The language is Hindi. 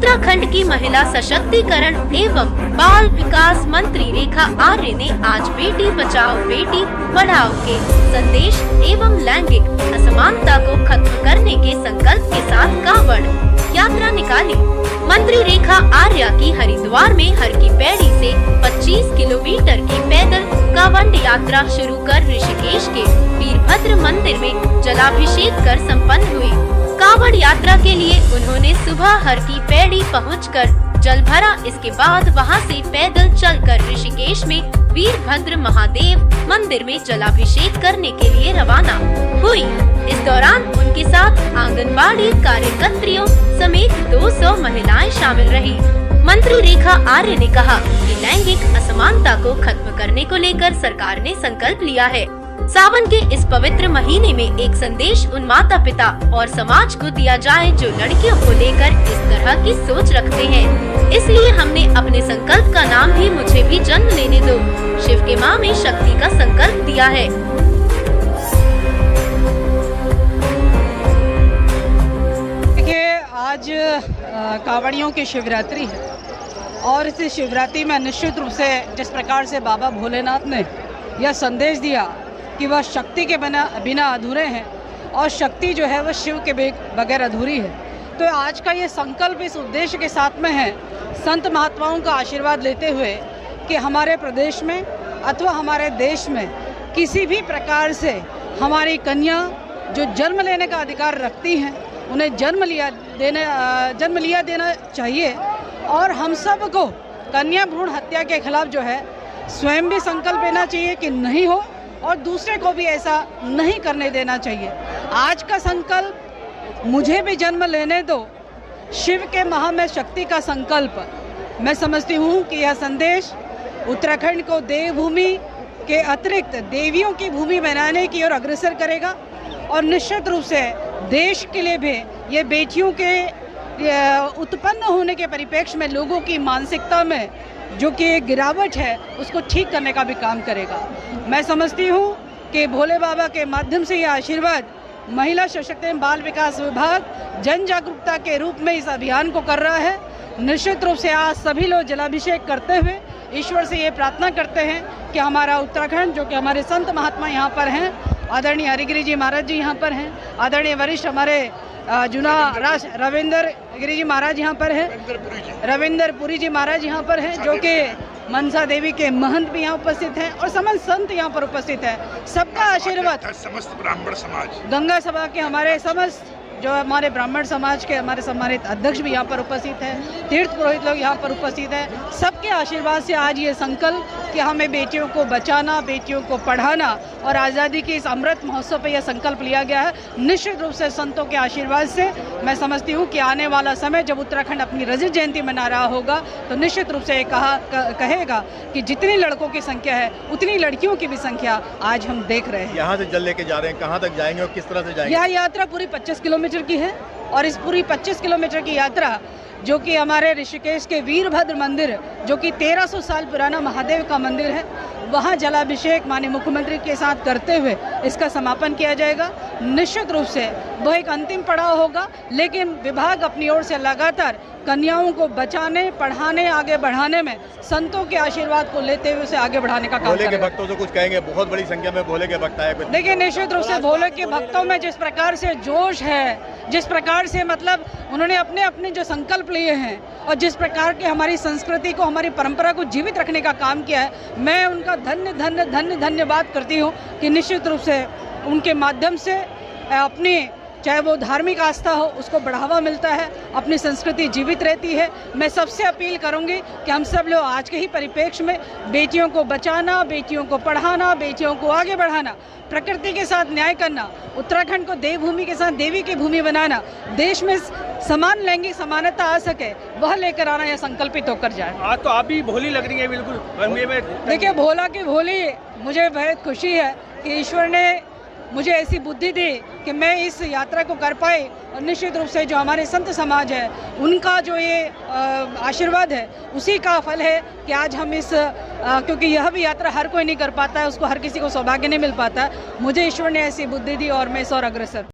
उत्तराखंड की महिला सशक्तिकरण एवं बाल विकास मंत्री रेखा आर्य ने आज बेटी बचाओ बेटी पढ़ाओ के संदेश एवं लैंगिक असमानता को खत्म करने के संकल्प के साथ कांवड़ यात्रा निकाली। मंत्री रेखा आर्य की हरिद्वार में हर की पैड़ी से 25 किलोमीटर की पैदल कांवड़ यात्रा शुरू कर ऋषिकेश के वीरभद्र मंदिर में जलाभिषेक कर संपन्न हुई। कांवड़ यात्रा के लिए उन्होंने सुबह हर की पैड़ी पहुंचकर जल भरा। इसके बाद वहां से पैदल चलकर ऋषिकेश में वीरभद्र महादेव मंदिर में जलाभिषेक करने के लिए रवाना हुई। इस दौरान उनके साथ आंगनबाड़ी कार्यकर्त्रियों समेत 200 महिलाएं शामिल रही। मंत्री रेखा आर्य ने कहा कि लैंगिक असमानता को खत्म करने को लेकर सरकार ने संकल्प लिया है। सावन के इस पवित्र महीने में एक संदेश उन माता पिता और समाज को दिया जाए जो लड़कियों को लेकर इस तरह की सोच रखते हैं। इसलिए हमने अपने संकल्प का नाम ही मुझे भी जन्म लेने दो, शिव के माँ में शक्ति का संकल्प दिया है। देखिए, आज कांवड़ियों की शिवरात्रि है और इस शिवरात्रि में निश्चित रूप से जिस प्रकार से बाबा भोलेनाथ ने यह संदेश दिया कि वह शक्ति के बिना अधूरे हैं और शक्ति जो है वह शिव के बगैर अधूरी है। तो आज का ये संकल्प इस उद्देश्य के साथ में है, संत महात्माओं का आशीर्वाद लेते हुए कि हमारे प्रदेश में अथवा हमारे देश में किसी भी प्रकार से हमारी कन्या जो जन्म लेने का अधिकार रखती हैं उन्हें जन्म लिया देना चाहिए। और हम सब को कन्या भ्रूण हत्या के खिलाफ जो है स्वयं भी संकल्प लेना चाहिए कि नहीं हो और दूसरे को भी ऐसा नहीं करने देना चाहिए। आज का संकल्प मुझे भी जन्म लेने दो, शिव के महा में शक्ति का संकल्प। मैं समझती हूँ कि यह संदेश उत्तराखंड को देवभूमि के अतिरिक्त देवियों की भूमि बनाने की ओर अग्रसर करेगा और निश्चित रूप से देश के लिए भी ये बेटियों के उत्पन्न होने के परिप्रेक्ष्य में लोगों की मानसिकता में जो कि गिरावट है उसको ठीक करने का भी काम करेगा। मैं समझती हूँ कि भोले बाबा के माध्यम से यह आशीर्वाद महिला सशक्तिकरण बाल विकास विभाग जन जागरूकता के रूप में इस अभियान को कर रहा है। निश्चित रूप से आज सभी लोग जलाभिषेक करते हुए ईश्वर से ये प्रार्थना करते हैं कि हमारा उत्तराखंड, जो कि हमारे संत महात्मा यहाँ पर हैं, आदरणीय हरिगिरी जी महाराज जी यहाँ पर हैं, आदरणीय वरिष्ठ हमारे जुना राज रविंद्र गिरी जी महाराज यहाँ पर हैं, रविंद्र पुरी जी महाराज यहाँ पर हैं, जो कि मनसा देवी के महंत भी यहाँ उपस्थित हैं और समस्त संत यहाँ पर उपस्थित हैं। सबका आशीर्वाद, समस्त ब्राह्मण समाज, गंगा सभा के हमारे समस्त जो हमारे ब्राह्मण समाज के हमारे सम्मानित अध्यक्ष भी यहाँ पर उपस्थित हैं, तीर्थ पुरोहित लोग यहाँ पर उपस्थित हैं। सबके आशीर्वाद से आज ये संकल्प कि हमें बेटियों को बचाना, बेटियों को पढ़ाना और आज़ादी की इस अमृत महोत्सव पे यह संकल्प लिया गया है। निश्चित रूप से संतों के आशीर्वाद से मैं समझती हूँ कि आने वाला समय जब उत्तराखंड अपनी रजत जयंती मना रहा होगा तो निश्चित रूप से कहेगा कि जितनी लड़कों की संख्या है उतनी लड़कियों की भी संख्या आज हम देख रहे हैं। यहाँ से जल लेके जा रहे हैं, कहाँ तक जाएंगे और किस तरह से जाएंगे? यह यात्रा पूरी 25 किलोमीटर की है और इस पूरी 25 किलोमीटर की यात्रा जो कि हमारे ऋषिकेश के वीरभद्र मंदिर, जो कि 1300 साल पुराना महादेव का मंदिर है, वहाँ जलाभिषेक माननीय मुख्यमंत्री के साथ करते हुए इसका समापन किया जाएगा। निश्चित रूप से वह एक अंतिम पड़ाव होगा, लेकिन विभाग अपनी ओर से लगातार कन्याओं को बचाने, पढ़ाने, आगे बढ़ाने में संतों के आशीर्वाद को लेते हुए उसे आगे बढ़ाने का काम करेगा। भोले के भक्तों से कुछ कहेंगे? बहुत बड़ी संख्या में भोले के भक्त आए। देखिए, निश्चित रूप से भोले के भक्तों में जिस प्रकार से जोश है, जिस प्रकार से मतलब उन्होंने अपने अपने जो संकल्प लिए हैं और जिस प्रकार की हमारी संस्कृति को, हमारी परंपरा को जीवित रखने का काम किया है, मैं उनका धन्यवाद करती हूँ कि निश्चित रूप से उनके माध्यम से अपनी चाहे वो धार्मिक आस्था हो उसको बढ़ावा मिलता है, अपनी संस्कृति जीवित रहती है। मैं सबसे अपील करूंगी कि हम सब लोग आज के ही परिप्रेक्ष्य में बेटियों को बचाना, बेटियों को पढ़ाना, बेटियों को आगे बढ़ाना, प्रकृति के साथ न्याय करना, उत्तराखंड को देवभूमि के साथ देवी की भूमि बनाना, देश में समान लैंगिक समानता आ सके, वह लेकर आना, यह संकल्पित होकर जाए। आज तो आप भी भोली लग रही है बिल्कुल। देखिए, भोला की भोली, मुझे बेहद खुशी है कि ईश्वर ने मुझे ऐसी बुद्धि दी कि मैं इस यात्रा को कर पाई और निश्चित रूप से जो हमारे संत समाज है उनका जो ये आशीर्वाद है उसी का फल है कि आज हम इस क्योंकि यह भी यात्रा हर कोई नहीं कर पाता है, उसको हर किसी को सौभाग्य नहीं मिल पाता। मुझे ईश्वर ने ऐसी बुद्धि दी और मैं इस और अग्रसर